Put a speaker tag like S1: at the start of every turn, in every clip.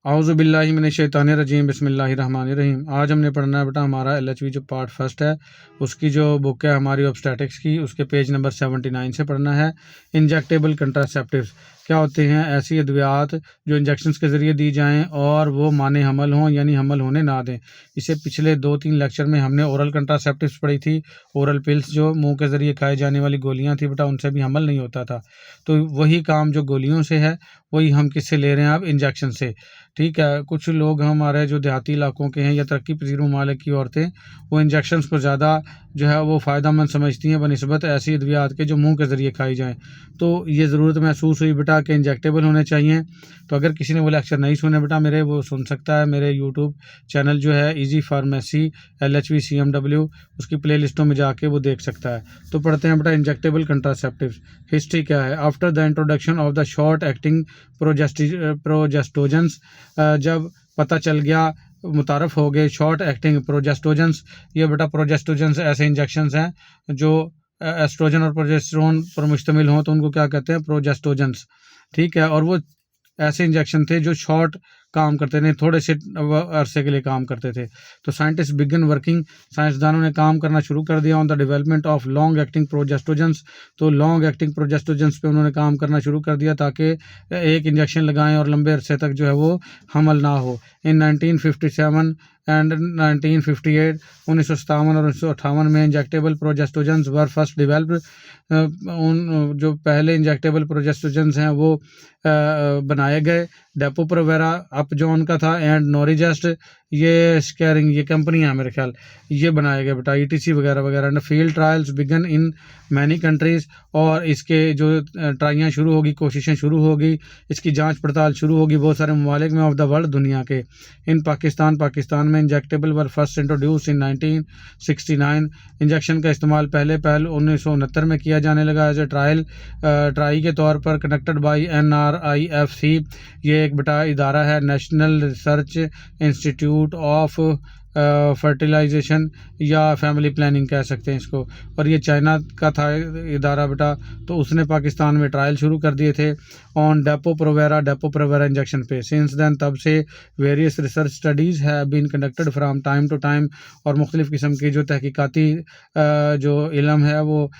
S1: औज़ुबिल्लाहि मिनश्शैतानिर्रजीम बिस्मिल्लाहिर्रहमानिर्रहीम। आज हमने पढ़ना है बेटा हमारा एलएचवी जो पार्ट फर्स्ट है उसकी जो बुक है हमारी ऑब्स्टेटिक्स की, उसके पेज नंबर 79 से पढ़ना है। इंजेक्टेबल कंट्रासेप्टिव्स क्या होते हैं? ऐसी अद्वियात जो इंजेक्शंस के ज़रिए दी जाएं और वो माने हमल हों, यानी हमल होने ना दें। इसे पिछले 2-3 लेक्चर में हमने ओरल कंट्रासेप्टिव्स पढ़ी थी। ओरल पिल्स जो मुंह के ज़रिए खाई जाने वाली गोलियां थी बेटा, उनसे भी हमल नहीं होता था। तो वही काम जो गोलियों से है वही हम किससे ले रहे हैं? अब इंजेक्शन से। ठीक है, कुछ लोग हमारे जो देहाती इलाकों के हैं या तरक्की पजीर ममालिक की औरतें, वो इंजेक्शंस को ज़्यादा जो है वो फ़ायदेमंद समझती हैं बनिस्बत ऐसी अद्वियात के जो मुंह के ज़रिए खाई जाएं। तो ये ज़रूरत महसूस हुई बेटा कि इंजेक्टेबल होने चाहिए। तो अगर किसी ने वो लेक्चर नहीं सुने बेटा मेरे, वो सुन सकता है। मेरे यूट्यूब चैनल जो है इजी फार्मेसी LHV CMW, उसकी प्ले लिस्टों में जाके वो देख सकता है। तो पढ़ते हैं बेटा इंजेक्टेबल कंट्रासेप्टिव्स। हिस्ट्री क्या है? After the introduction of the short acting progestogens, जब पता चल गया, मुतारफ़ हो गए शॉर्ट एक्टिंग प्रोजेस्टोजेंस। ये बेटा प्रोजेस्टोजेंस ऐसे इंजेक्शंस हैं जो एस्ट्रोजन और प्रोजेस्टेरोन पर मुश्तमिल हों, तो उनको क्या कहते हैं? प्रोजेस्टोजेंस। ठीक है, और वो ऐसे इंजेक्शन थे जो शॉर्ट काम करते थे, थोड़े से अरसे के लिए काम करते थे। तो साइंटिस्ट बिगन वर्किंग, साइंसदानों ने काम करना शुरू कर दिया on the development of long acting progestogens. तो लॉन्ग एक्टिंग प्रोजेस्टोजेंस पे उन्होंने काम करना शुरू कर दिया ताकि एक इंजेक्शन लगाएं और लंबे अरसे तक जो है वो हमल ना हो। इन 1957 एंड 1958, 1957 और 1958 में इंजेक्टेबल प्रोजेस्टोजेंस वर फर्स्ट डेवलप्ड। उन जो पहले इंजेक्टेबल प्रोजेस्टोजेंस हैं वो बनाए गए। डेपोप्रोवेरा अपजॉन का था एंड नोरिजेस्ट, ये स्कैरिंग, ये कंपनी है मेरे ख्याल, ये बनाए गए बेटा, ETC वगैरह वगैरह। And field trials began in many countries, और इसके जो ट्राइयाँ शुरू होगी, कोशिशें शुरू होगी, इसकी जांच पड़ताल शुरू होगी बहुत सारे ममालिक में ऑफ द वर्ल्ड, दुनिया के। इन पाकिस्तान में इंजेक्टेबल वर फर्स्ट इंट्रोड्यूस इन 1969। इंजेक्शन का इस्तेमाल पहले 1969 में किया जाने लगा एज ए ट्राई के तौर पर, कंडक्टेड बाई NRIFC। ये एक बेटा इदारा है, national research institute of fertilization या फैमिली प्लानिंग कह सकते हैं इसको, और ये चाइना का था इदारा बेटा। तो उसने पाकिस्तान में ट्रायल शुरू कर दिए थे ऑन डेपो प्रोवेरा इंजेक्शन पे। सिंस देन, तब से various research studies have been conducted from time to time, और मुख्तलिफ़ किस्म की जो तहकीकाती जो इल्म है वो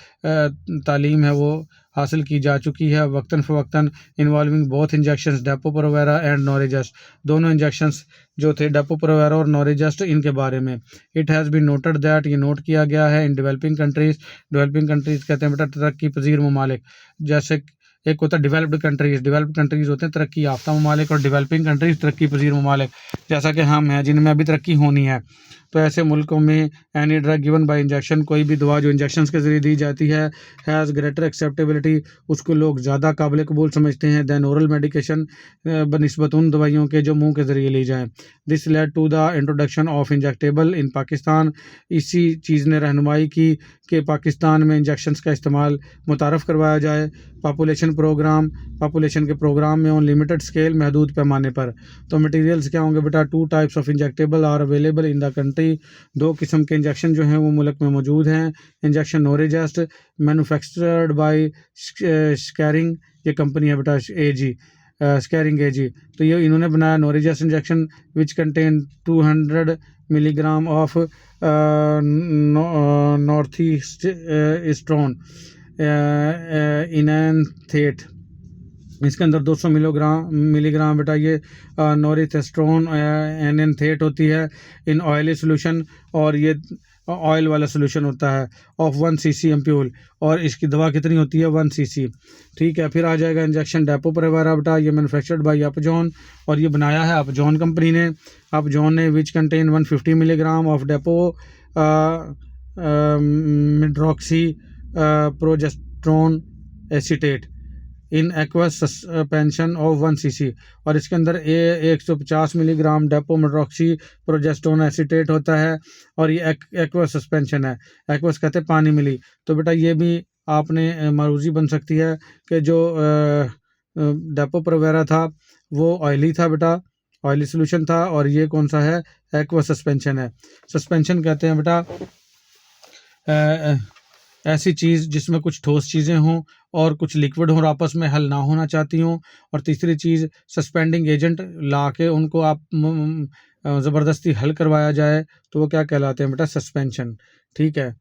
S1: तालीम है वो हासिल की जा चुकी है वक्तन फ़वक्तन, involving both injections Depo Provera and Norigest. दोनों इंजेक्शंस जो थे डेपो-प्रोवेरा और नोरिजेस्ट, इनके बारे में it has been noted that, ये नोट किया गया है, in developing countries. Developing countries कहते हैं बेटा तरक्की पजीर ममालिक। जैसे एक होता है डेवलप्ड कंट्रीज़ होते हैं तरक्की याफ्ता ममालिक, और डेवलपिंग कंट्रीज़ तरक्की पजीर ममालिक, जैसा कि हम हैं जिनमें अभी तरक्की होनी है। तो ऐसे मुल्कों में any drug given by injection, कोई भी दवा जो इंजेक्शंस के ज़रिए दी जाती है, हैज़ ग्रेटर एक्सेप्टेबिलिटी, उसको लोग ज़्यादा काबिल कबूल समझते हैं दैन ओरल मेडिकेशन, बनिस्बत उन दवाइयों के जो मुंह के ज़रिए ली जाएँ। This led to the introduction of injectable in Pakistan. इसी चीज़ ने रहनुमाई की कि पाकिस्तान में इंजेक्शंस का इस्तेमाल मुतारफ़ करवाया जाए। पॉपुलेशन के प्रोग्राम में ऑन लिमिटेड स्केल, महदूद पैमाने पर। तो मटेरियल्स क्या होंगे बेटा? 2 types of injectable are available in the country. 2 किस्म के इंजेक्शन जो हैं वो मुल्क में मौजूद हैं। Injection Norigest manufactured by Schering, ये कंपनी है बेटा AG, स्कैरिंग AG। तो ये इन्होंने बनाया Norigest injection which contain 200 milligram of norethisterone enanthate. इसके अंदर 200 मिलीग्राम बेटा ये नोरिथेस्ट्रोन एनेंथेट होती है इन ऑयली सोल्यूशन, और ये ऑयल वाला सोल्यूशन होता है, ऑफ 1 cc एम्प्यूल, और इसकी दवा कितनी होती है? 1 cc। ठीक है, फिर आ जाएगा इंजेक्शन डेपो-प्रोवेरा बेटा, ये मैन्युफैक्चर्ड बाय अपजॉन, और ये बनाया है अपजॉन कंपनी ने। अपजॉन ने which contain 150 milligram of Depo medroxyprogesterone acetate in aqueous suspension of 1 cc, और इसके अंदर 150 मिलीग्राम डेपोमेड्रॉक्सी प्रोजेस्टोन एसीटेट होता है, और ये एक्वस सस्पेंशन है। एक्वस कहते हैं पानी मिली। तो बेटा ये भी आपने मारूजी बन सकती है कि जो डेपो-प्रोवेरा था वो ऑयली था बेटा, ऑयली सोल्यूशन था, और ये कौन सा है? एक्वस सस्पेंशन है। सस्पेंशन कहते हैं बेटा ऐसी चीज़ जिसमें कुछ ठोस चीज़ें हों और कुछ लिक्विड हों और आपस में हल ना होना चाहती हों। और तीसरी चीज़ सस्पेंडिंग एजेंट ला के उनको आप ज़बरदस्ती हल करवाया जाए तो वो क्या कहलाते हैं बेटा, सस्पेंशन। ठीक है,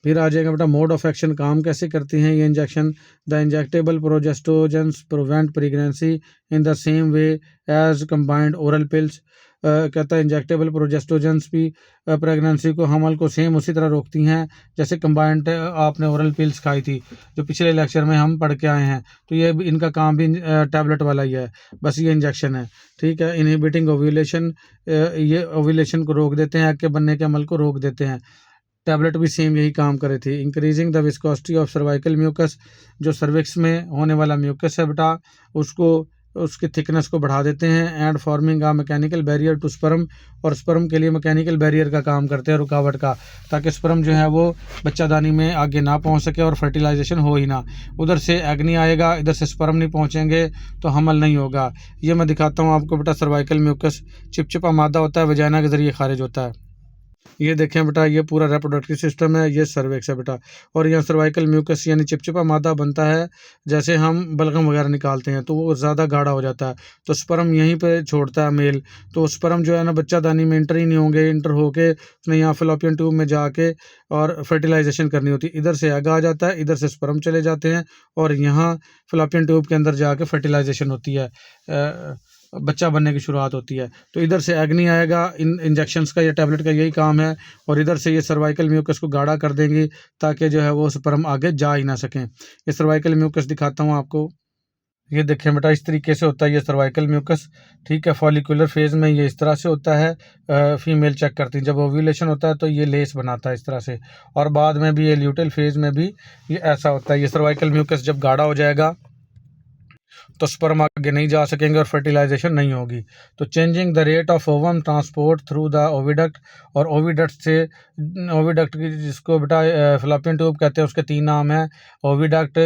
S1: फिर आ जाएगा बेटा मोड ऑफ एक्शन, काम कैसे करती हैं ये injection. The injectable progestogens prevent pregnancy in the same way as combined oral pills. कहता है इंजेक्टेबल प्रोजेस्टोजेंस भी प्रेगनेंसी को, हमल को सेम उसी तरह रोकती हैं जैसे कंबाइंड आपने ओरल पिल्स खाई थी, जो पिछले लेक्चर में हम पढ़ के आए हैं। तो ये इनका काम भी टैबलेट वाला ही है, बस ये इंजेक्शन है। ठीक है, इनहिबिटिंग ओव्यूलेशन, ये ओव्यूलेशन को रोक देते हैं, एग के बनने के अमल को रोक देते हैं। टैबलेट भी सेम यही काम करे थे। Increasing the viscosity of cervical mucus, जो सर्विक्स में होने वाला म्यूकस है बेटा, उसको उसकी थिकनेस को बढ़ा देते हैं। And forming a mechanical barrier to sperm, और स्पर्म के लिए मैकेनिकल बैरियर का काम करते हैं, रुकावट का, ताकि स्पर्म जो है वो बच्चादानी में आगे ना पहुंच सके और फर्टिलाइजेशन हो ही ना। उधर से एग नहीं आएगा, इधर से स्पर्म नहीं पहुंचेंगे तो हमल नहीं होगा। ये मैं दिखाता हूँ आपको बेटा, सर्वाइकल म्यूकस चिपचिपा मादा होता है, वजाइना के जरिए खारिज होता है। ये देखें बेटा, ये पूरा रिप्रोडक्टिव सिस्टम है, ये सर्विक्स है बेटा, और यहाँ सर्वाइकल म्यूकस यानी चिपचिपा मादा बनता है। जैसे हम बलगम वगैरह निकालते हैं तो वो ज़्यादा गाढ़ा हो जाता है, तो स्पर्म यहीं पे छोड़ता है मेल, तो स्पर्म जो है ना बच्चादानी में इंटर ही नहीं होंगे, इंटर होके उसने यहाँ फिलोपियन ट्यूब में जाके और फर्टिलाइजेशन करनी होती है। इधर से एग आ जाता है, इधर से स्पर्म चले जाते हैं और यहाँ फिलोपियन ट्यूब के अंदर जाके फर्टिलाइजेशन होती है, बच्चा बनने की शुरुआत होती है। तो इधर से एग नहीं आएगा, इन इंजेक्शंस का या टैबलेट का यही काम है, और इधर से ये सर्वाइकल म्यूकस को गाढ़ा कर देंगी ताकि जो है वो स्पर्म आगे जा ही ना सकें। ये सर्वाइकल म्यूकस दिखाता हूँ आपको, ये देखें बेटा, इस तरीके से होता है ये सर्वाइकल म्यूकस। ठीक है, फॉलिकुलर फेज में ये इस तरह से होता है, फीमेल चेक करती है, जब ओव्यूलेशन होता है तो ये लेस बनाता है इस तरह से, और बाद में भी ये ल्यूटेल फेज में भी ये ऐसा होता है। ये सर्वाइकल म्यूकस जब गाढ़ा हो जाएगा तो स्पर्म आगे नहीं जा सकेंगे और फर्टिलाइजेशन नहीं होगी। तो changing the rate of ovum transport through the oviduct, और ओविडक्ट से, ओविडक्ट की जिसको बेटा फिलोपियन ट्यूब कहते हैं, उसके 3 नाम हैं, ओविडक्ट,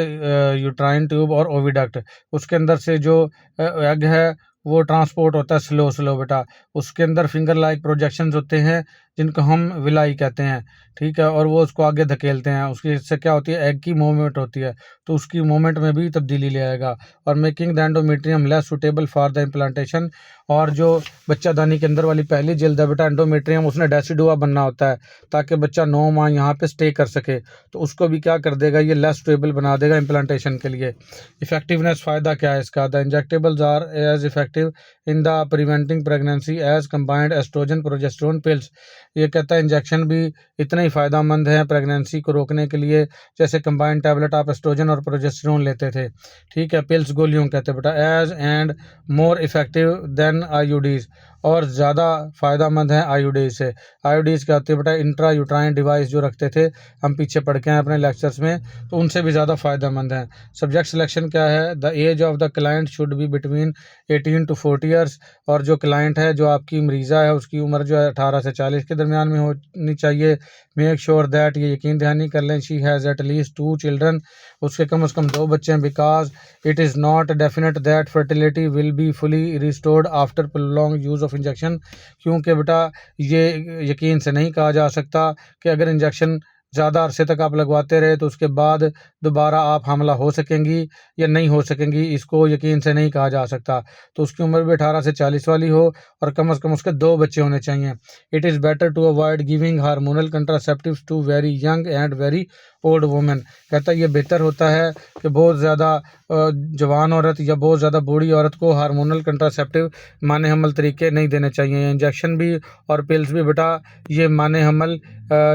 S1: यूट्राइन ट्यूब और ओविडक्ट। उसके अंदर से जो एग है वो ट्रांसपोर्ट होता है स्लो स्लो बेटा, उसके अंदर फिंगर लाइक प्रोजेक्शंस होते हैं जिनको हम विलाई कहते हैं। ठीक है, और वो उसको आगे धकेलते हैं, उसकी इससे क्या होती है, एग की मूवमेंट होती है, तो उसकी मूवमेंट में भी तब्दीली ले आएगा। और making the endometrium less suitable for the implantation, और जो बच्चादानी के अंदर वाली पहली जल्द है बेटा एंडोमेट्रियम, उसने डेसिडुआ बनना होता है ताकि बच्चा 9 माह यहाँ पे स्टे कर सके, तो उसको भी क्या कर देगा, ये लेस सुटेबल बना देगा इम्प्लांटेशन के लिए। इफेक्टिवनेस, फ़ायदा क्या है इसका, the injectables are as effective in the preventing pregnancy as combined oestrogen progesterone pills. ये कहता है इंजेक्शन भी इतने ही फ़ायदेमंद हैं प्रेगनेंसी को रोकने के लिए जैसे कंबाइंड टैबलेट आप एस्ट्रोजन और प्रोजेस्टेरोन लेते थे। ठीक है, पिल्स गोलियों कहते हैं बेटा, as and more effective than IUDs, और ज़्यादा फ़ायदेमंद हैं आईयूडीज से। आईयूडीज क्या होती है बेटा, इंट्रा यूट्राइन डिवाइस जो रखते थे, हम पीछे पढ़ के हैं अपने लेक्चर्स में, तो उनसे भी ज़्यादा फ़ायदेमंद हैं। सब्जेक्ट सिलेक्शन क्या है, the age of the client should be between 18 to 40 years, और जो क्लाइंट है, जो आपकी मरीज़ा है, उसकी उम्र जो है 18 से 40 के दरमियान में होनी चाहिए। मेक श्योर दैट, ये यकीन दहानी कर लें, she has at least 2 children, उसके कम से कम 2 बच्चे हैं। Because it is not definite that fertility will be fully restored after prolong use of injection, क्योंकि बेटा ये यकीन से नहीं कहा जा सकता कि अगर इंजेक्शन ज़्यादा अरसे तक आप लगवाते रहे तो उसके बाद दोबारा आप हमला हो सकेंगी या नहीं हो सकेंगी, इसको यकीन से नहीं कहा जा सकता। तो उसकी उम्र भी 18 से 40 वाली हो और कम से कम उसके 2 बच्चे होने चाहिए। It is better to avoid giving hormonal contraceptives to very young and very old women. कहता है ये बेहतर होता है कि बहुत ज़्यादा जवान औरत या बहुत ज़्यादा बूढ़ी औरत को हार्मोनल कंट्रासेप्टिव माने हमल तरीके नहीं देने चाहिए। इंजेक्शन भी और पिल्स भी बेटा ये माने हमल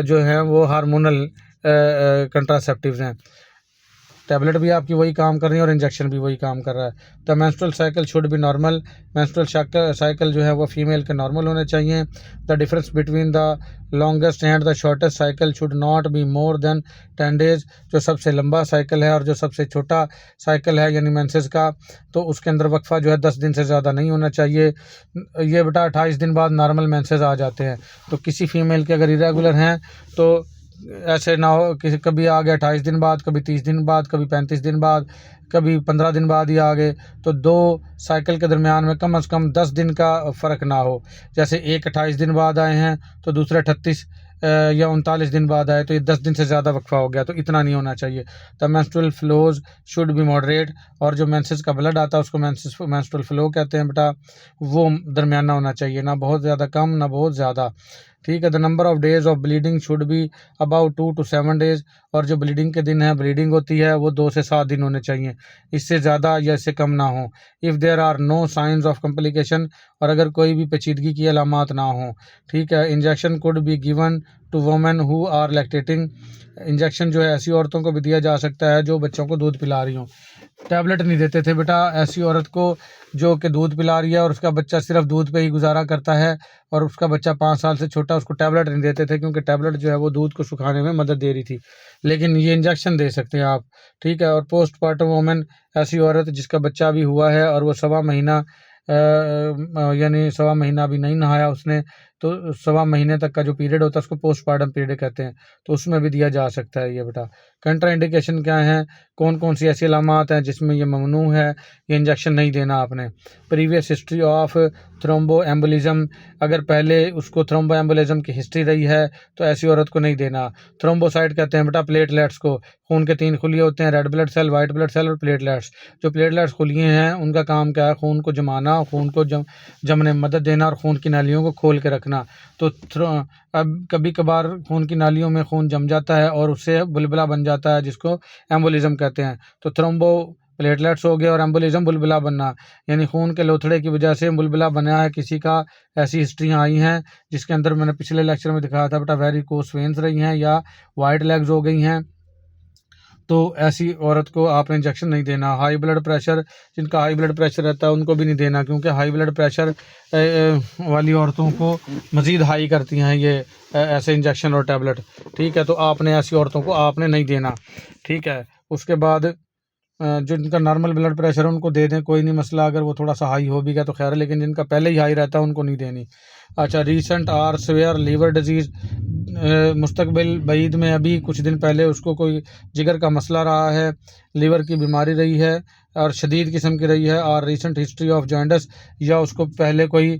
S1: जो हैं वो हार्मोनल कंट्रासेप्टिव्स हैं। टैबलेट भी आपकी वही काम कर रही है और इंजेक्शन भी वही काम कर रहा है। The menstrual cycle should be normal, menstrual cycle जो है वो फीमेल के नॉर्मल होने चाहिए। The difference between the longest and the shortest cycle should not be more than 10 days. जो सबसे लंबा साइकिल है और जो सबसे छोटा साइकिल है यानी मेंसेस का, तो उसके अंदर वक्फा जो है 10 दिन से ज़्यादा नहीं होना चाहिए। ये बेटा 28 दिन बाद नॉर्मल मेंसेस आ जाते हैं, तो किसी फीमेल के अगर इरेगुलर हैं तो ऐसे ना हो कि कभी आ गए 28 दिन बाद, कभी 30 दिन बाद, कभी 35 दिन बाद, कभी 15 दिन बाद ही आ गए, तो 2 साइकिल के दरमियान में कम से कम 10 दिन का फ़र्क ना हो। जैसे एक 28 दिन बाद आए हैं तो दूसरे 38 या 39 दिन बाद आए तो ये 10 दिन से ज़्यादा वक्फा हो गया, तो इतना नहीं होना चाहिए। The menstrual flows should be moderate, और जो मेंसेस का ब्लड आता है उसको मेंस्ट्रुअल फ्लो कहते हैं बेटा, वो दरमियाना होना चाहिए, ना बहुत ज़्यादा कम ना बहुत ज़्यादा। ठीक है। The number of days of bleeding should be about 2 to 7 days, और जो ब्लीडिंग के दिन है, ब्लीडिंग होती है, वो 2 से 7 दिन होने चाहिए, इससे ज़्यादा या इससे कम ना हो। If there are no signs of complication, और अगर कोई भी पेचीदगी की अलामात ना हो। ठीक है। Injection could be given to women who are lactating, injection जो है ऐसी औरतों को भी दिया जा सकता है जो बच्चों को दूध पिला रही हों। टैबलेट नहीं देते थे बेटा ऐसी औरत को जो कि दूध पिला रही है और उसका बच्चा सिर्फ दूध पे ही गुजारा करता है, और उसका बच्चा 5 साल से छोटा, उसको टैबलेट नहीं देते थे, क्योंकि टैबलेट जो है वो दूध को सुखाने में मदद दे रही थी, लेकिन ये इंजेक्शन दे सकते हैं आप। ठीक है। और पोस्टपार्टम वोमेन, ऐसी औरत जिसका बच्चा भी हुआ है और वो 1.25 महीना यानी 1.25 महीना भी नहीं नहाया उसने, तो 1.25 महीने तक का जो पीरियड होता है उसको पोस्टपार्टम पीरियड कहते हैं, तो उसमें भी दिया जा सकता है ये बेटा। कंट्राइंडिकेशन क्या है, कौन कौन सी ऐसी अलामात हैं जिसमें ये ममनू है, ये इंजेक्शन नहीं देना आपने। Previous history of thrombo embolism, अगर पहले उसको थ्रोम्बो एम्बोलिज्म की हिस्ट्री रही है तो ऐसी औरत को नहीं देना। थ्रोम्बोसाइट कहते हैं बेटा प्लेटलेट्स को, खून के 3 खुलिये होते हैं, red blood cell, white blood cell और प्लेटलेट्स। जो प्लेटलेट्स खुलिये हैं उनका काम क्या है, खून को जमाना, खून को जमने में मदद देना और खून की नालियों को खोल के रखना। तो अब कभी कभार खून की नालियों में खून जम जाता है और उससे बुलबुला बन जाता है, जिसको एम्बोलिज्म कहते हैं। तो थ्रोम्बो प्लेटलेट्स हो गए और एम्बोलिज्म बुलबुला बनना, यानी खून के लोथड़े की वजह से बुलबुला बना है किसी का, ऐसी हिस्ट्रियाँ आई हैं जिसके अंदर मैंने पिछले लेक्चर में दिखाया था बेटा, वेरिकोस वेन्स रही हैं या वाइट लेग्स हो गई हैं, तो ऐसी औरत को आपने इंजेक्शन नहीं देना। हाई ब्लड प्रेशर, जिनका हाई ब्लड प्रेशर रहता है उनको भी नहीं देना, क्योंकि हाई ब्लड प्रेशर वाली औरतों को मज़ीद हाई करती हैं ये ऐसे इंजेक्शन और टैबलेट। ठीक है। तो आपने ऐसी औरतों को आपने नहीं देना। ठीक है। उसके बाद जिनका नॉर्मल ब्लड प्रेशर है उनको दे दें, कोई नहीं मसला, अगर वो थोड़ा सा हाई हो भी गया तो खैर है, लेकिन जिनका पहले ही हाई रहता है उनको नहीं देनी। अच्छा, recent or severe liver disease, मुस्तकबिल बईद में अभी कुछ दिन पहले उसको कोई जिगर का मसला रहा है, लीवर की बीमारी रही है और शदीद किस्म की रही है, और रीसेंट हिस्ट्री ऑफ जॉइंटस, या उसको पहले कोई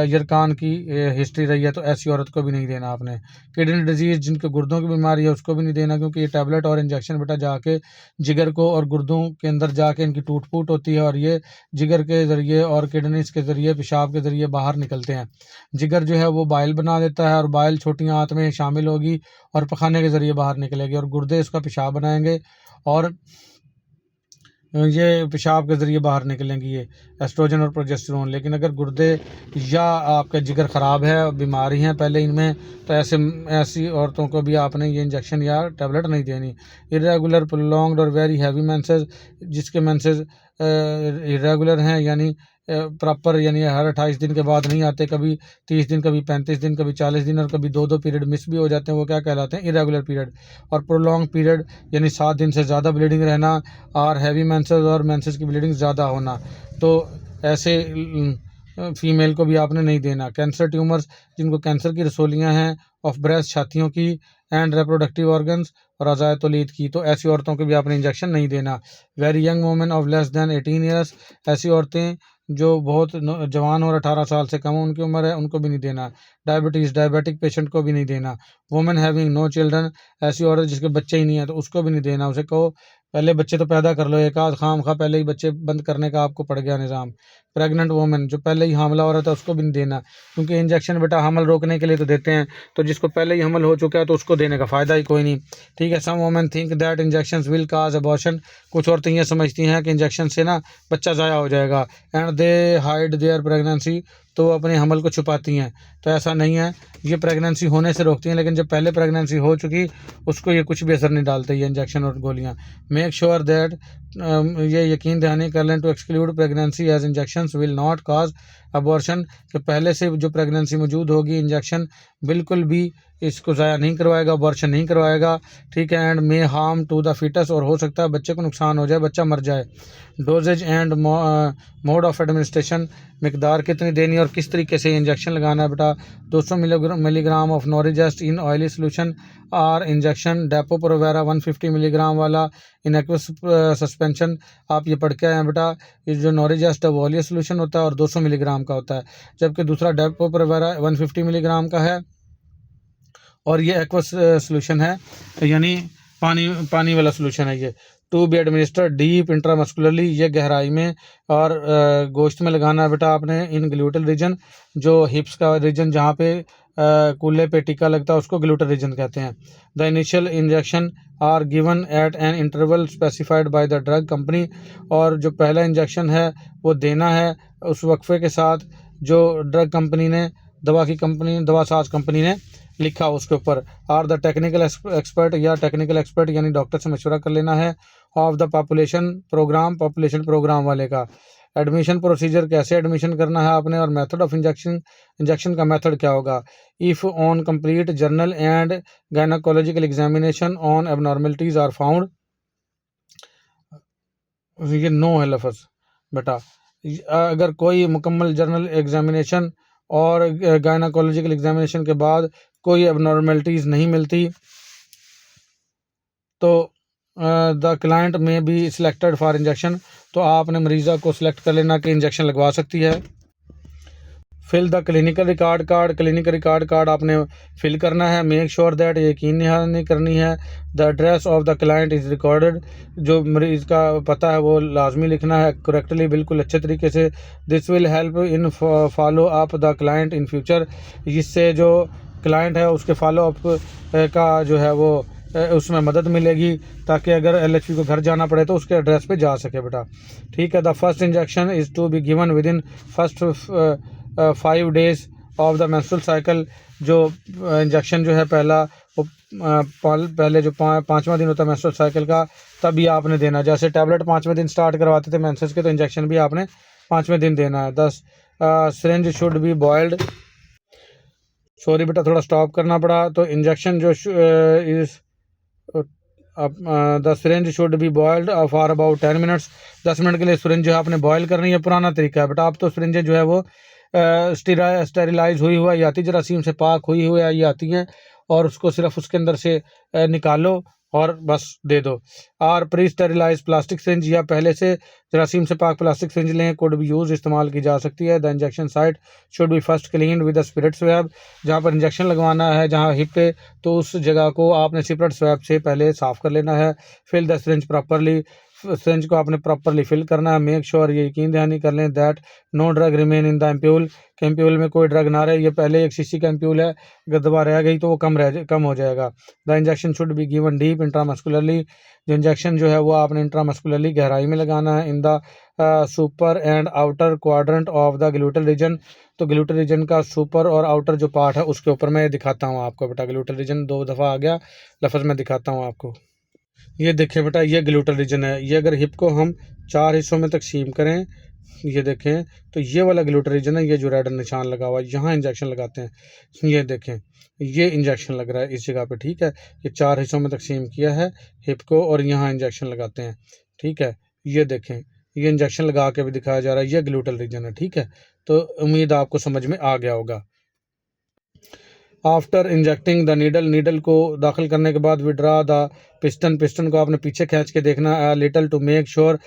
S1: यरकान की हिस्ट्री रही है, तो ऐसी औरत को भी नहीं देना आपने। किडनी डिजीज़, जिनके गुर्दों की बीमारी है उसको भी नहीं देना, क्योंकि ये टैबलेट और इंजेक्शन बेटा जाके जिगर को और गुर्दों के अंदर जाके इनकी टूट फूट होती है, और ये जिगर के ज़रिए और किडनीज के ज़रिए, पेशाब के ज़रिए बाहर निकलते हैं। जिगर जो है वो बाइल बना देता है, और बाइल छोटी आंत में शामिल होगी और पखाने के ज़रिए बाहर निकलेगी, और गुर्दे इसका पेशाब बनाएंगे और ये पेशाब के ज़रिए बाहर निकलेंगी ये एस्ट्रोजन और प्रोजेस्टेरोन। लेकिन अगर गुर्दे या आपका जिगर ख़राब है, बीमारी हैं पहले इनमें, तो ऐसी औरतों को भी आपने ये इंजेक्शन या टैबलेट नहीं देनी। इरेगुलर प्रोलॉन्ग्ड और वेरी हैवी मेंसेस, जिसके मेंसेस इरेगुलर हैं, यानी प्रॉपर, यानी हर 28 दिन के बाद नहीं आते, कभी 30 दिन, कभी 35 दिन, कभी 40 दिन, और कभी 2-2 पीरियड मिस भी हो जाते हैं, वो क्या कहलाते हैं, इरेगुलर पीरियड। और प्रोलॉन्ग पीरियड यानी 7 दिन से ज़्यादा ब्लीडिंग रहना, और हैवी मेंसेस और मेंसेस की ब्लीडिंग ज़्यादा होना, तो ऐसे फीमेल को भी आपने नहीं देना। कैंसर ट्यूमर्स, जिनको कैंसर की रसोलियाँ हैं ऑफ ब्रेस्ट, छातियों की, एंड रिप्रोडक्टिव ऑर्गन्स और अज़ाय तौलीद की, तो ऐसी औरतों को भी आपने इंजेक्शन नहीं देना। Very young women of less than 18 years, ऐसी औरतें जो बहुत जवान और 18 साल से कम उनकी उम्र है, उनको भी नहीं देना। डायबिटीज़, डायबिटिक पेशेंट को भी नहीं देना। वुमेन हैविंग नो चिल्ड्रन, ऐसी औरत जिसके बच्चे ही नहीं है तो उसको भी नहीं देना। उसे कहो पहले बच्चे तो पैदा कर लो, एक आध खाम खा पहले ही बच्चे बंद करने का आपको पड़ गया निज़ाम। प्रेग्नेंट वुमेन, जो पहले ही हामला औरत है उसको भी नहीं देना, क्योंकि इंजेक्शन बेटा हमल रोकने के लिए तो देते हैं, तो जिसको पहले ही हमल हो चुका है तो उसको देने का फ़ायदा ही कोई नहीं। ठीक है। Some women think that injection will cause abortion, कुछ औरतें ये समझती हैं कि इंजेक्शन से ना बच्चा ज़ाया हो जाएगा, and they hide there pregnancy, तो वो अपने हमल को छुपाती हैं। तो ऐसा नहीं है, ये प्रेगनेंसी होने से रोकती हैं, लेकिन जब पहले प्रेगनेंसी हो चुकी उसको ये कुछ भी असर नहीं डालते ये इंजेक्शन और गोलियां। मेक श्योर दैट, ये यकीन दहानी कर लें to exclude pregnancy as injections will not cause abortion, कि पहले से जो प्रेगनेंसी मौजूद होगी इंजेक्शन बिल्कुल भी इसको ज़ाया नहीं करवाएगा, अबॉर्शन नहीं करवाएगा। ठीक है। And may harm to the foetus, और हो सकता है बच्चे को नुकसान हो जाए, बच्चा मर जाए। Doses and mode of administration, मकदार कितनी देनी और किस तरीके से इंजेक्शन लगाना है बेटा। 200 milligram of Norigest in oily solution, और इंजेक्शन डेपो प्रोवेरा 150 मिलीग्राम वाला इन एक्वस सस्पेंशन। आप ये पढ़ के आए हैं बेटा, ये जो नोरिजेस्ट है वो ऑयली सोल्यूशन होता है और 200 मिलीग्राम का होता है, जबकि दूसरा डेपो प्रोवेरा 150 मिलीग्राम का है और ये एक्वस सोल्यूशन है, यानी पानी पानी वाला सोल्यूशन है ये। To be administered deep intramuscularly, ये गहराई में और गोश्त में लगाना है बेटा आपने। इन ग्लूटल रीजन, जो हिप्स का रीजन जहाँ पे कूल्हे पे टीका लगता है उसको ग्लूटल रीजन कहते हैं। The initial injection are given at an interval specified by the drug company, और जो पहला इंजेक्शन है वो देना है उस वक्फे के साथ जो ड्रग कंपनी ने, दवासाज कंपनी ने लिखा उसके ऊपर। आर द टेक्निकल एक्सपर्ट, या टेक्निकल एक्सपर्ट यानी डॉक्टर से मशवरा कर लेना है। ऑफ द पॉपुलेशन प्रोग्राम वाले का। एडमिशन प्रोसीजर, कैसे एडमिशन करना है आपने, और मेथड ऑफ इंजेक्शन का मेथड क्या होगा। If on complete general and gynaecological examination no abnormalities are found, ये नो है लफ्ज़ बेटा। अगर कोई मुकम्मल जर्नल एग्जामिनेशन और गायनाकोलॉजिकल एग्जामिनेशन के बाद कोई एबनॉर्मलिटीज़ नहीं मिलती तो the client may be selected for injection, तो आपने मरीज़ा को सिलेक्ट कर लेना कि इंजेक्शन लगवा सकती है। Fill the clinical record card आपने फिल करना है। मेक श्योर दैट, यकीन नहीं करनी है, the address of the client is recorded, जो मरीज़ का पता है वो लाजमी लिखना है करेक्टली, बिल्कुल अच्छे तरीके से। This will help in follow up the client in future, इससे जो क्लाइंट है उसके फॉलो अप का जो है वो उसमें मदद मिलेगी, ताकि अगर LHP को घर जाना पड़े तो उसके एड्रेस पे जा सके बेटा। ठीक है। The first injection is to be given within first 5 days of the menstrual cycle, जो इंजेक्शन जो है पहला वो पहले जो 5वां दिन होता है मेंस्ट्रुअल साइकिल का, तभी आपने देना। जैसे टैबलेट 5वें दिन स्टार्ट करवाते थे मेंसेस के, तो इंजेक्शन भी आपने 5वें दिन देना है। 10 syringe should be boiled, sorry बेटा थोड़ा स्टॉप करना पड़ा। तो इंजेक्शन जो is the syringe should be boiled for about 10 minutes, 10 minute के लिए सिरिंज जो है आपने बॉयल करनी है। पुराना तरीका है बेटा, अब तो सिरिंजें जो है वो स्टेरिलाइज हुई हुई आती, जरासीम से पाक हुई हुई ये आती हैं, और उसको सिर्फ उसके अंदर से निकालो और बस दे दो। और प्री स्टेरिलाइज प्लास्टिक सिरिंज, या पहले से जरासीम से पाक प्लास्टिक सिरिंज लें, कुड बी यूज, इस्तेमाल की जा सकती है। The injection site should be first clean with the spirit swab, जहाँ पर इंजेक्शन लगवाना है जहाँ हिप पे, तो उस जगह को आपने स्पिरिट स्वैब से पहले साफ़ कर लेना है। Fill the syringe properly, syringe को आपने प्रॉपरली फिल करना है। मेक श्योर, ये यकीन दहानी कर लें that no drug remain in the ampoule, कि एम्प्यूल में कोई ड्रग ना रहे। ये पहले एक शीशी का एम्प्यूल है, अगर दवा रह गई तो वो कम हो जाएगा। The injection should be given deep intramuscularly, जो इंजेक्शन जो है वो आपने इंट्रामस्कुलरली गहराई में लगाना है। In the super and outer quadrant of the gluteal region, तो ग्लूटल रीजन का सुपर और आउटर जो पार्ट है उसके ऊपर मैं दिखाता हूँ आपको बेटा। ग्लूटल रीजन 2 दफ़ा आ गया लफ्ज़, मैं दिखाता हूँ आपको। ये देखें बेटा, ये ग्लूटल रीजन है। ये अगर हिप को हम 4 हिस्सों में तकसीम करें, ये देखें तो ये वाला ग्लूटल रीजन है, ये जो रेड निशान लगा हुआ है यहाँ इंजेक्शन लगाते हैं। ये देखें, ये इंजेक्शन लग रहा है इस जगह पे, ठीक है। ये 4 हिस्सों में तकसीम किया है हिप को, और यहाँ इंजेक्शन लगाते हैं, ठीक है। ये देखें, ये इंजेक्शन लगा के भी दिखाया जा रहा है, ये ग्लूटल रीजन है, ठीक है। तो उम्मीद आपको समझ में आ गया होगा। आफ्टर इंजेक्टिंग द नीडल को दाखिल करने के बाद विड्रा द पिस्टन को आपने पीछे खींच के देखना है, लिटल टू मेक श्योर,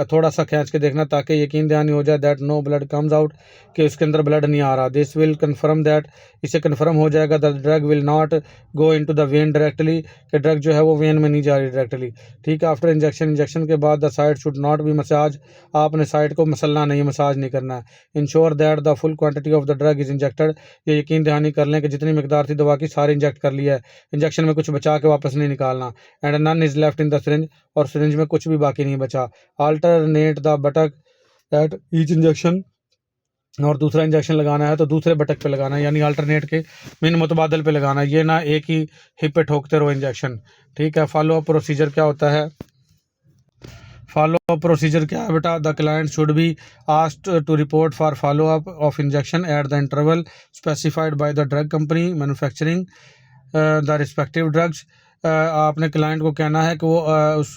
S1: थोड़ा सा खींच के देखना ताकि यकीन दहानी हो जाए that no blood comes out, कि उसके अंदर ब्लड नहीं आ रहा। दिस विल कन्फर्म दैट, इससे कन्फर्म हो जाएगा the drug will not go into the vein directly, कि ड्रग जो है वो वेन में नहीं जा रही डायरेक्टली, ठीक है। आफ्टर इंजेक्शन के बाद the side should not be massage, आपने साइड को मसलना नहीं, मसाज नहीं करना है। Ensure that the full quantity of the drug is injected, ये यकीन दहानी कर लें कि जितनी मिकदार थी दवा की सारी इंजेक्ट कर लिया है, इंजेक्शन में कुछ बचा के वापस नहीं निकालना। And none is left in the syringe, और सिरिंज में कुछ भी बाकी नहीं बचा। Alternate the buttock at each injection, और दूसरा इंजेक्शन लगाना है तो दूसरे बटक पे लगाना है, यानी अल्टरनेट के मिन मुतबादल पे लगाना है, ये ना एक ही हिप पे ठोकते रहो इंजेक्शन, ठीक है। फॉलो अप प्रोसीजर क्या होता है, फॉलो अप प्रोसीजर क्या है बेटा, the client should be asked to report for follow up of injection at the interval specified by the drug company manufacturing the respective drugs. आपने client को कहना है कि वो उस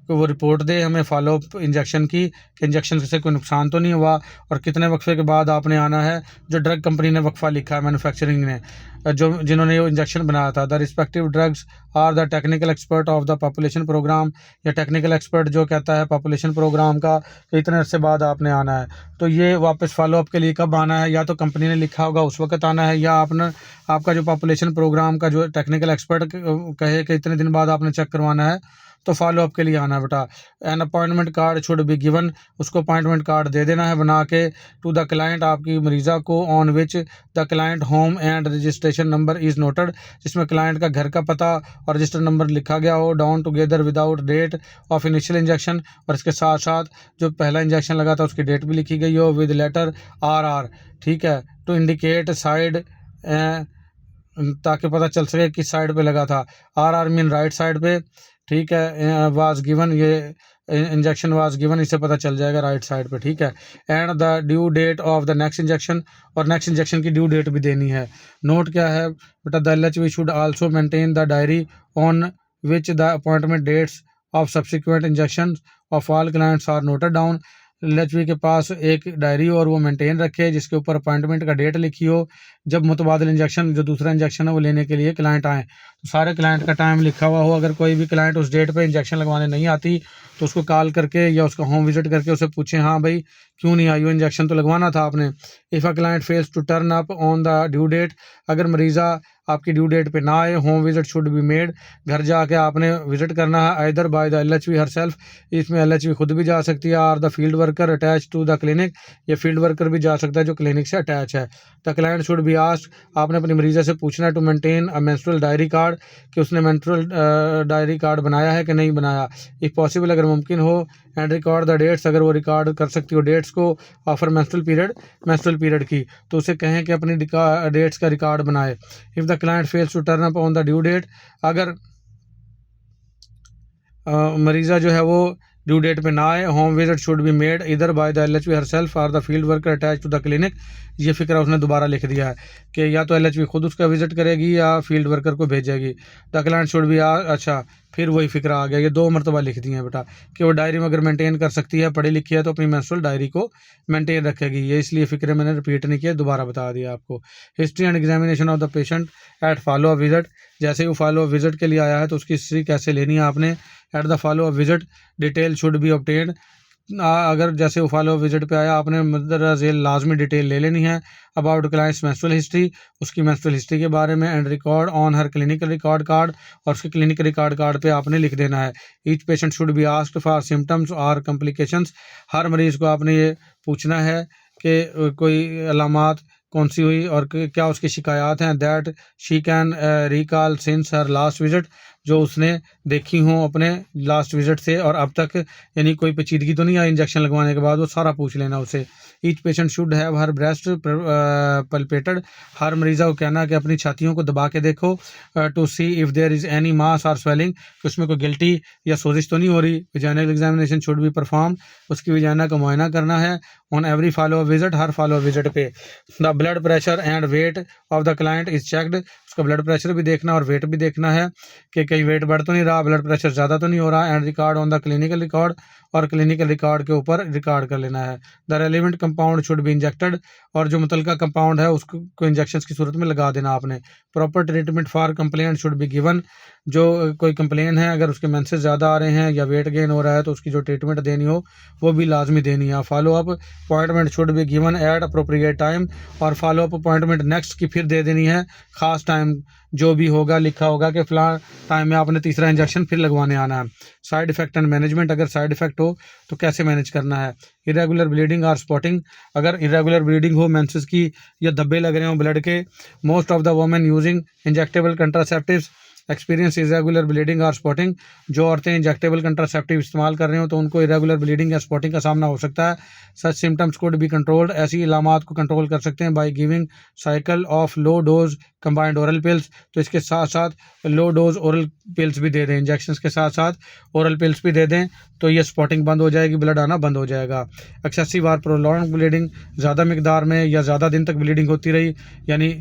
S1: कि वो रिपोर्ट दे हमें फॉलोअप इंजेक्शन की, कि इंजेक्शन से कोई नुकसान तो नहीं हुआ और कितने वक्फे के बाद आपने आना है। जो ड्रग कंपनी ने वक्फा लिखा है मैन्युफैक्चरिंग ने, जो जिन्होंने ये इंजेक्शन बनाया था, the respective drugs are the technical expert of the population programme, या टेक्निकल एक्सपर्ट जो कहता है पॉपुलेशन प्रोग्राम का कि इतने अरसे बाद आपने आना है। तो ये वापस फॉलोअप के लिए कब आना है, या तो कंपनी ने लिखा होगा उस वक्त आना है, या आपने आपका जो पॉपुलेशन प्रोग्राम का जो टेक्निकल एक्सपर्ट कहे कि इतने दिन बाद आपने चेक करवाना है, तो फॉलोअप के लिए आना है बेटा। An appointment card should be given, उसको अपॉइंटमेंट कार्ड दे देना है बना के, टू द क्लाइंट, आपकी मरीज़ा को, on which the client home and registration number is noted, जिसमें क्लाइंट का घर का पता और रजिस्टर नंबर लिखा गया हो, down together without date of initial injection, और इसके साथ साथ जो पहला इंजेक्शन लगा था उसकी डेट भी लिखी गई हो, विद लेटर RR, ठीक है, टू इंडिकेट साइड, ताकि पता चल सके किस साइड पे लगा था। RR मीन राइट साइड पे, ठीक है। वाज गिवन, ये इंजेक्शन वाज गिवन, इससे पता चल जाएगा राइट साइड पे, ठीक है। And the due date of the next injection, और नेक्स्ट इंजेक्शन की ड्यू डेट भी देनी है। नोट क्या है बेटा, the LHV should also maintain the diary on which the appointment dates of subsequent injection of all clients are noted down. LHV के पास एक डायरी और वो मेंटेन रखे जिसके ऊपर अपॉइंटमेंट का डेट लिखी हो, जब मुतबादिल इंजेक्शन जो दूसरा इंजेक्शन है वो लेने के लिए क्लाइंट आए, तो सारे क्लाइंट का टाइम लिखा हुआ हो। अगर कोई भी क्लाइंट उस डेट पे इंजेक्शन लगवाने नहीं आती तो उसको कॉल करके या उसका होम विजिट करके उसे पूछें, हाँ भाई क्यों नहीं आई, वो इंजेक्शन तो लगवाना था आपने। If a client fails to turn up on the due date, अगर मरीज़ा आपकी ड्यू डेट पे ना आए, home visit should be made, घर जाके आपने विजिट करना है, either by the LHV herself, इसमें LHV खुद भी जा सकती है, और the field worker attach to the clinic, या फील्ड वर्कर भी जा सकता है जो क्लिनिक से अटैच है। The client should be asked, आपने अपनी मरीज़ा से पूछना है, to maintain a menstrual diary card, कि उसने मेंस्ट्रुअल डायरी कार्ड बनाया है कि नहीं बनाया, इफ़ पॉसिबल अगर मुमकिन हो, एंड रिकॉर्ड द डेट्स, अगर वो रिकॉर्ड कर सकती हो डेट्स को, ऑफर मेंस्ट्रुअल पीरियड की, तो उसे कहें कि अपनी डेट्स का रिकॉर्ड बनाए। If the client fails to turn up on the due date, अगर मरीज़ा जो है वो ड्यू डेट पे ना आए, home visit should be made either by the LHV herself और the field worker attach to the clinic. ये फिक्र उसने दोबारा लिख दिया है कि या तो LHV खुद उसका विजिट करेगी या फील्ड वर्कर को भेजेगी। द क्लाइंट शुड बी अच्छा, फिर वही फिक्र आ गया, ये 2 मरतबा लिख दिए हैं बेटा, कि वो डायरी में अगर मेंटेन कर सकती है, पढ़ी लिखी है, तो अपनी मेंस्ट्रुअल डायरी को मेंटेन रखेगी। ये इसलिए फिक्र मैंने रिपीट नहीं किया, दोबारा बता दिया आपको। History and examination of the patient at follow up visit, जैसे ही वो फॉलो अप विजिट के लिए आया है तो उसकी हिस्ट्री कैसे लेनी है आपने। At the follow up visit detail should be obtained, अगर जैसे वो फॉलो विजिट पे आया आपने मदर झेल लाजमी डिटेल ले लेनी है अबाउट क्लाइंट्स मेंस्ट्रुअल हिस्ट्री, उसकी मेंस्ट्रुअल हिस्ट्री के बारे में, and record on her clinical record card, और उसके क्लिनिकल रिकॉर्ड कार्ड पे आपने लिख देना है। Each patient should be asked for symptoms और कॉम्प्लिकेशंस, हर मरीज़ को आपने ये पूछना है कि कोई अलामात कौन सी हुई और क्या उसकी शिकायत हैं, that she can recall since her last visit, जो उसने देखी हों अपने लास्ट विजिट से और अब तक, यानी कोई पेचीदगी तो नहीं आई इंजेक्शन लगवाने के बाद, वो सारा पूछ लेना उसे। Each patient should have her breast palpated, हर मरीज़ा को कहना कि अपनी छातियों को दबा के देखो, to see if there is any mass और स्वेलिंग, कि उसमें कोई गिल्टी या सोजिश तो नहीं हो रही। Vaginal examination should be perform, उसकी विजाइना का मुआयना करना है। ऑन एवरी फॉलो विजिट, हर फॉलो विजिट पे। The blood pressure and weight of the client is checked, उसका ब्लड प्रेशर भी देखना और वेट भी देखना है कि कहीं वेट बढ़ तो नहीं रहा, ब्लड प्रेशर ज़्यादा तो नहीं हो रहा। And record on the clinical record, और क्लिनिकल रिकॉर्ड के ऊपर रिकॉर्ड कर लेना है। The relevant compound should be injected, और जो मुतलका कंपाउंड है उसको इंजेक्शन की सूरत में लगा देना आपने। Proper treatment for complaint should be given, जो कोई कंप्लेन है अगर उसके मेंसेस ज़्यादा आ रहे हैं या वेट गेन हो रहा है तो उसकी जो ट्रीटमेंट देनी हो वो भी लाजमी देनी है। Follow up appointment should be given at appropriate time, और फॉलो अप अपॉइंटमेंट नेक्स्ट की फिर दे देनी है, ख़ास टाइम जो भी होगा लिखा होगा कि फ़लाँ टाइम में आपने तीसरा इंजेक्शन फिर लगवाने आना है। साइड इफ़ेक्ट एंड मैनेजमेंट, अगर साइड इफ़ेक्ट हो तो कैसे मैनेज करना है। इरेगुलर ब्लीडिंग और स्पॉटिंग, अगर इरेगुलर ब्लीडिंग हो मेंसेस की या धब्बे लग रहे हो ब्लड के, most of the women using injectable contraceptives experience irregular bleeding और स्पॉटिंग, जो औरतें इंजेक्टेबल कंट्रासेप्टिव इस्तेमाल कर रही हो तो उनको इरेगुलर ब्लीडिंग या स्पॉटिंग का सामना हो सकता है। सच सिम्टम्स कुड बी कंट्रोल्ड, ऐसी इलामात को कंट्रोल कर सकते हैं by giving cycle of low dose combined oral pills, तो इसके साथ साथ लो डोज ओरल पिल्स भी दे दें, इंजेक्शन के साथ साथ ओरल पिल्स भी दे दें, तो ये स्पॉटिंग बंद हो जाएगी, ब्लड आना बंद हो जाएगा। एक्सेसिव और प्रोलॉन्ग ब्लीडिंग, ज़्यादा मकदार में या ज़्यादा दिन तक ब्लीडिंग होती रही, यानी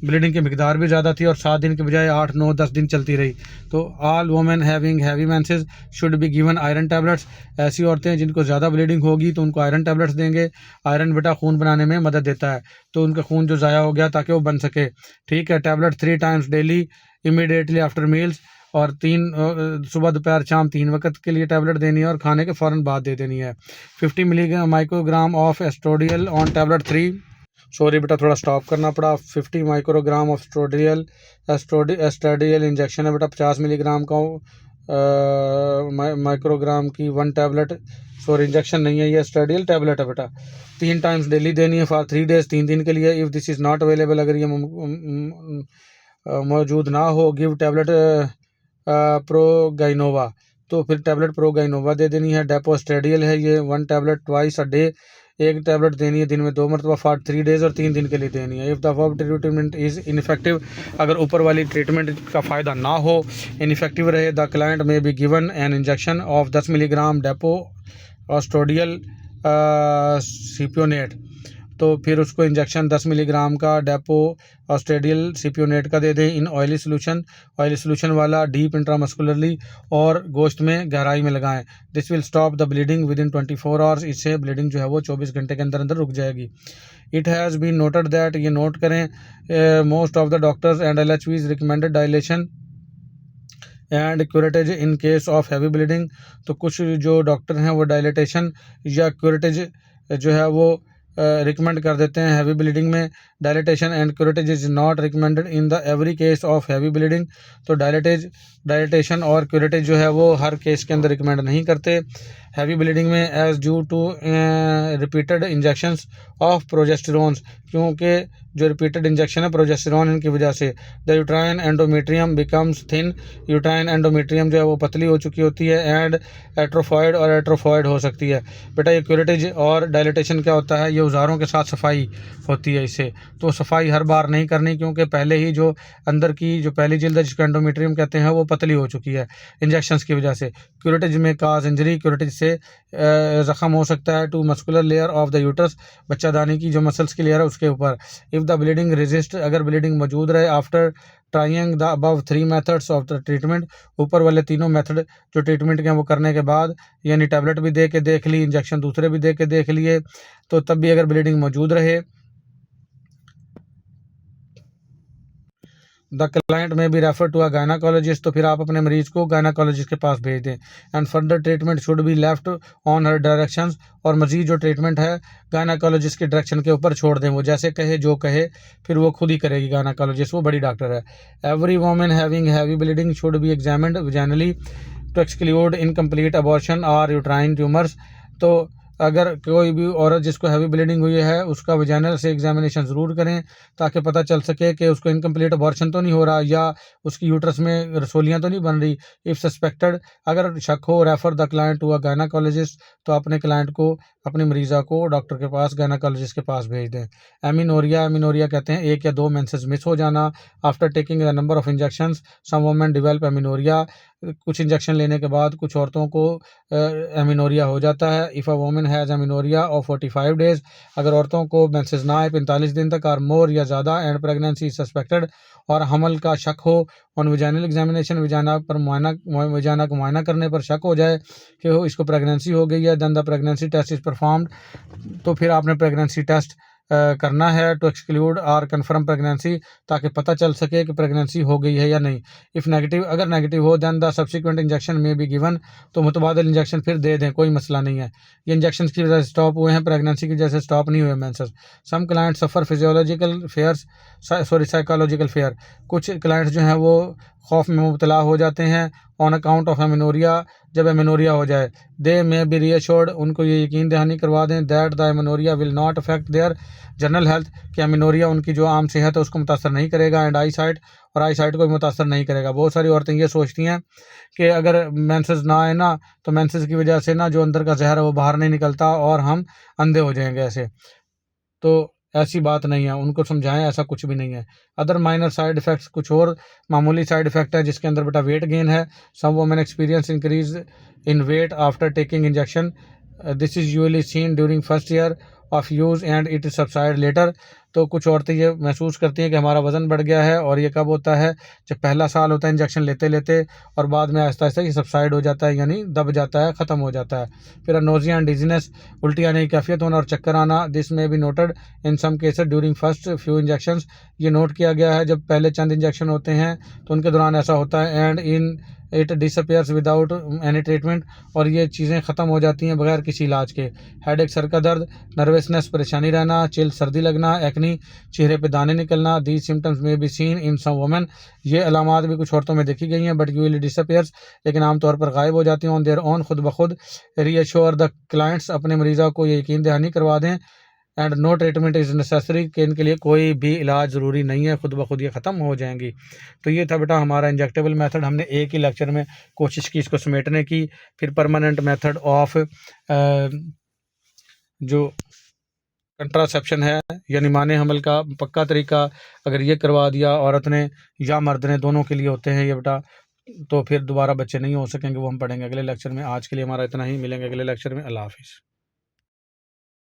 S1: ब्लीडिंग की मिकदार भी ज़्यादा थी और 7 दिन के बजाय 8, 9, 10 दिन चलती रही। तो all women having heavy menses should be given iron tablets. ऐसी औरतें जिनको ज़्यादा ब्लीडिंग होगी तो उनको आयरन टैबलेट्स देंगे। आयरन बेटा खून बनाने में मदद देता है, तो उनका खून जो ज़ाया हो गया ताकि वो बन सके। ठीक है, tablet 3 times daily immediately after meals, और 3 सुबह दोपहर शाम 3 वक्त के लिए टैबलेट देनी है और खाने के फ़ौरन बाद दे देनी है। 50 milligram microgram of oestradiol on tablet 3। Sorry बेटा, थोड़ा स्टॉप करना पड़ा। 50 माइक्रोग्राम ऑफ एस्ट्रोडियल इंजेक्शन है बेटा, 50 मिलीग्राम का माइक्रोग्राम की 1 टैबलेट। सॉरी, इंजेक्शन नहीं है, ये एस्ट्रोडियल टैबलेट है बेटा। 3 टाइम्स डेली देनी है फॉर 3 डेज, 3 दिन के लिए। If this is not available, अगर ये मौजूद ना हो, गिव टैबलेट प्रोगाइनोवा, तो फिर टैबलेट प्रोगाइनोवा दे देनी है। डेपोस्टेडियल है ये, 1 tablet twice a day, 1 tablet देनी है दिन में 2 मरतबा फॉर 3 डेज और 3 दिन के लिए देनी है। If the above treatment is ineffective, अगर ऊपर वाली ट्रीटमेंट का फ़ायदा ना हो, इनफेक्टिव रहे, the client may be given an injection of 10 milligram depo oestradiol cypionate, तो फिर उसको इंजेक्शन 10 मिलीग्राम का डेपो ऑस्ट्रेडियल सिप्योनेट का दे दें इन ऑयली सोल्यूशन वाला, डीप इंट्रामस्कुलरली, और गोश्त में गहराई में लगाएं। This will stop the bleeding within 24 hours, इससे ब्लीडिंग जो है वो 24 घंटे के अंदर अंदर रुक जाएगी। It has been noted that, ये नोट करें, most of the doctors and LHVs recommended dilation and curettage in case of heavy bleeding. तो कुछ जो डॉक्टर हैं वो डायलेटेशन या क्यूरेटेज जो है वो रिकमेंड कर देते हैं हैवी ब्लीडिंग में। Dilatation and curettage is not recommended in the every case of heavy bleeding. तो डायलेटेशन और क्यूरेटेज जो है वो हर केस के अंदर रिकमेंड नहीं करते हैवी ब्लीडिंग में, as due to repeated injections of progesterones, क्योंकि जो रिपीटेड इंजेक्शन है प्रोजेस्टेरोन इनकी वजह से। The uterine endometrium becomes thin, uterine endometrium जो है वो पतली हो चुकी होती है, एंड एट्रोफॉइड और एट्रोफॉइड हो सकती है। बेटा ये क्यूरेटेज और डायलेटेशन क्या होता है, ये औजारों के साथ सफाई होती है इससे, तो सफाई हर बार नहीं करनी, क्योंकि पहले ही जो अंदर की जो पहली जिल्द है जिसको एंडोमेट्रियम कहते हैं वो पतली हो चुकी है इंजेक्शंस की वजह से। क्यूरेटेज में काज इंजरी, क्यूरेटेज से ज़ख़म हो सकता है to muscular layer of the uterus, बच्चादानी की जो मसल्स की लेयर है उसके ऊपर। इफ़ द ब्लीडिंग रेजिस्ट, अगर ब्लीडिंग मौजूद रहे after trying the above 3 methods of the treatment, ऊपर वाले तीनों मेथड जो ट्रीटमेंट के हैं वो करने के बाद, यानी टैबलेट भी दे के देख ली, इंजेक्शन दूसरे भी दे के देख लिए, तो तब भी अगर ब्लीडिंग मौजूद रहे, द क्लाइंट में भी रेफर टू अ गायनाकोलॉजिस्ट, तो फिर आप अपने मरीज को गायनाकोलॉजिस्ट के पास भेज दें। And further treatment should be left on her directions, और मजीद जो ट्रीटमेंट है गायनाकोलॉजिस्ट के डायरेक्शन के ऊपर छोड़ दें, वो जैसे कहे जो कहे फिर वो खुद ही करेगी गायनाकोलॉजिस्ट, वो बड़ी डॉक्टर है। Every women having heavy bleeding should be examined vaginally to exclude incomplete abortion और यूट्राइन ट्यूमर्स, तो अगर कोई भी औरत जिसको हैवी ब्लीडिंग हुई है उसका वजाइनल से एग्जामिनेशन ज़रूर करें, ताकि पता चल सके कि उसको इनकम्प्लीट अबॉर्शन तो नहीं हो रहा या उसकी यूट्रस में रसोलियाँ तो नहीं बन रही। इफ़ सस्पेक्टेड, अगर शक हो, refer the client to a gynaecologist, तो अपने क्लाइंट को, अपनी मरीज़ा को डॉक्टर के पास, गायनाकोलॉजिस्ट के पास भेज दें। एमिनोरिया कहते हैं 1 या 2 मेंसेस मिस हो जाना after taking the number of injections, some women develop amenorrhoea, कुछ इंजेक्शन लेने के बाद कुछ औरतों को एमिनोरिया हो जाता है। If a women has amenorrhoea of 45 days, अगर औरतों को मेंसेस ना आए 45 दिन तक, और मोर या ज़्यादा, एंड प्रेगनेंसी सस्पेक्टेड, और हमल का शक हो, ऑन विजाइनल एग्जामिनेशन, विजाना का मुआयना करने पर शक हो जाए कि इसको प्रेगनेंसी हो गई है, then the pregnancy test is performed, तो फिर आपने प्रेगनेंसी टेस्ट करना है टू एक्सक्लूड और कन्फर्म प्रेगनेंसी, ताकि पता चल सके कि प्रेगनेंसी हो गई है या नहीं। इफ़ नेगेटिव, अगर नेगेटिव हो, दैन द सब्सिक्वेंट इंजेक्शन में बी गिवन, तो मुतबादल इंजेक्शन फिर दे दें, कोई मसला नहीं है। ये इंजेक्शन की वजह से स्टॉप हुए हैं, प्रेगनेंसी की वजह से स्टॉप नहीं हुए मेंसेस। सम क्लाइंट सफ़र फिजियोलॉजिकल फेयर्स, साइकोलॉजिकल फेयर, कुछ क्लाइंट्स जो हैं वो खौफ में मुबतला हो जाते हैं ऑन अकाउंट ऑफ एमिनोरिया, जब एमिनोरिया हो जाए। दे मे बी रीअश्योर्ड, उनको ये यकीन दहानी करवा दें that the amenorrhoea will not affect there general health, कि एमिनोरिया उनकी जो आम सेहत है उसको मुतासर नहीं करेगा, एंड आई साइट, और आई साइट को भी मुतासर नहीं करेगा। बहुत सारी औरतें ये सोचती हैं कि अगर मेंसेस ना आए ना, तो मेंसेस की वजह से ना जो अंदर का जहर है वो बाहर नहीं निकलता और हम अंधे हो जाएंगे ऐसे, तो ऐसी बात नहीं है, उनको समझाएं ऐसा कुछ भी नहीं है। अदर माइनर साइड इफ़ेक्ट्स, कुछ और मामूली साइड इफ़ेक्ट है जिसके अंदर बेटा वेट गेन है। Some women experience increase in weight after taking injection, this is usually seen during first year of use and it subside later. तो कुछ औरतें ये महसूस करती हैं कि हमारा वज़न बढ़ गया है, और ये कब होता है, जब पहला साल होता है इंजेक्शन लेते लेते, और बाद में आहिस्ता आहिस्ता ये सबसाइड हो जाता है, यानी दब जाता है, ख़त्म हो जाता है। फिर नोज़िया एंड डिजीनेस, उल्टी आने की कैफियत होना और चक्कर आना। This may be noted in some cases during first few injections. ये नोट किया गया है जब पहले चंद इंजेक्शन होते हैं तो उनके दौरान ऐसा होता है। And in it disappears without any treatment, और ये चीज़ें ख़त्म हो जाती हैं बगैर किसी इलाज के। हेडेक, सर का दर्द, नर्वसनेस, परेशानी रहना, चिल, सर्दी लगना, एक्नी, चेहरे पे दाने निकलना। These symptoms may be seen in some women, ये अलामात भी कुछ औरतों में देखी गई हैं, बट यूजुअली डिसअपियर्स, लेकिन आमतौर पर गायब हो जाती हैं ऑन देयर ओन, खुद ब खुद। रीअश्योर द क्लाइंट्स, अपने मरीज़ा को ये यकीन दहानी करवा दें। And no treatment is necessary, कि इनके लिए कोई भी इलाज ज़रूरी नहीं है, खुद ब खुद ये ख़त्म हो जाएंगी। तो ये था बेटा हमारा इंजेक्टेबल मेथड। हमने एक ही लेक्चर में कोशिश की इसको समेटने की। फिर परमानेंट मेथड ऑफ जो कंट्रासेप्शन है, यानी माने हमल का पक्का तरीका, अगर ये करवा दिया औरत ने या मर्द ने, दोनों के लिए होते हैं ये बेटा, तो फिर दोबारा बच्चे नहीं हो सकेंगे, वो हम पढ़ेंगे अगले लेक्चर में। आज के लिए हमारा इतना ही, मिलेंगे अगले लेक्चर में। अल्लाह हाफिज़।